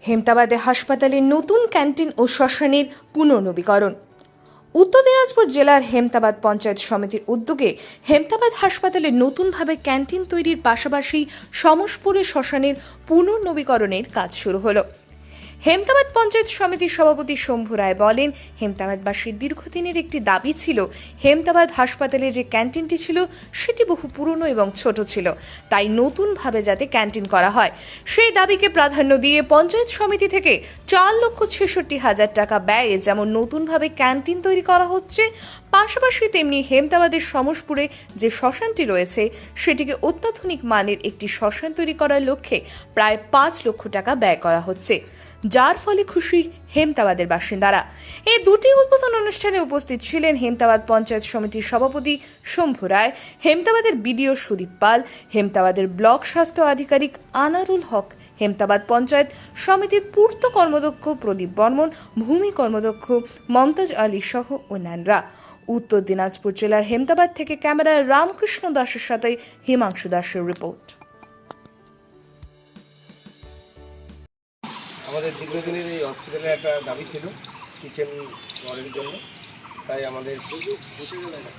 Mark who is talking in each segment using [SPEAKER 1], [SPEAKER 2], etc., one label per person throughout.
[SPEAKER 1] হেমতাবাদে হাসপাতালের নতুন ক্যান্টিন ও শ্মশানের পুনর্নবীকরণ। উত্তর দিনাজপুর জেলার হেমতাবাদ পঞ্চায়েত সমিতির উদ্যোগে হেমতাবাদ হাসপাতালে নতুনভাবে ক্যান্টিন তৈরির পাশাপাশি সমসপুরে শ্মশানের পুনর্নবীকরণের কাজ শুরু হলো। হেমতাবাদ পঞ্চায়েত সমিতির সভাপতি শম্ভু রায় বলেন, হেমতাবাদবাসীর দীর্ঘদিনের একটি দাবি ছিল হেমতাবাদ হাসপাতালে যে ক্যান্টিনটি ছিল সেটি বহু পুরনো এবং ছোট ছিল, তাই নতুনভাবে যাতে ক্যান্টিন করা হয় সেই দাবিকে প্রাধান্য দিয়ে পঞ্চায়েত সমিতি থেকে 4,66,000 টাকা ব্যয়ে যেমন নতুনভাবে ক্যান্টিন তৈরি করা হচ্ছে, পাশাপাশি তেমনি হেমতাবাদের সমসপুরে যে শ্মশানটি রয়েছে সেটিকে অত্যাধুনিক মানের একটি শ্মশান তৈরি করার লক্ষ্যে প্রায় 5 লক্ষ টাকা ব্যয় করা হচ্ছে, যার ফলে খুশি হেমতাবাদের বাসিন্দারা। এই দুটি উদ্বোধন অনুষ্ঠানে উপস্থিত ছিলেন হেমতাবাদ পঞ্চায়েত সমিতির সভাপতি শম্ভু রায়, হেমতাবাদের বিডিও সুদীপ পাল, হেমতাবাদের ব্লক স্বাস্থ্য আধিকারিক আনারুল হক, হেমতাবাদ পঞ্চায়েত সমিতির পূর্ত কর্মদক্ষ প্রদীপ বর্মন, ভূমি কর্মদক্ষ মমতাজ আলী সহ অন্যান্যরা। উত্তর দিনাজপুর জেলার হেমতাবাদ থেকে ক্যামেরায় রামকৃষ্ণ দাসের সাথে হিমাংশু দাসের রিপোর্ট।
[SPEAKER 2] আমাদের দীর্ঘদিনের এই হসপিটালে একটা দাবি ছিল কিচেন ঘরের জন্য, তাই আমাদের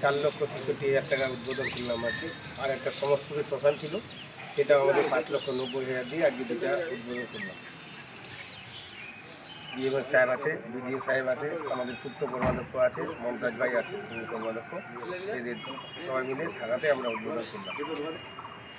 [SPEAKER 2] 4,66,000 টাকা উদ্বোধন করলাম আর কি। আর একটা সমসপুরে শ্মশান ছিল, সেটা আমাদের 5,90,000 দিয়ে আজকে দুটা উদ্বোধন করলাম। ডিএমএস স্যার আছে, বিডিও সাহেব আছে, আমাদের পূর্ত কর্মাধ্যক্ষ আছে, মমতাজ ভাই আছে, ভূমি কর্মাধ্যক্ষ, এদের সবাই মিলে থাকাতে আমরা উদ্বোধন করলাম।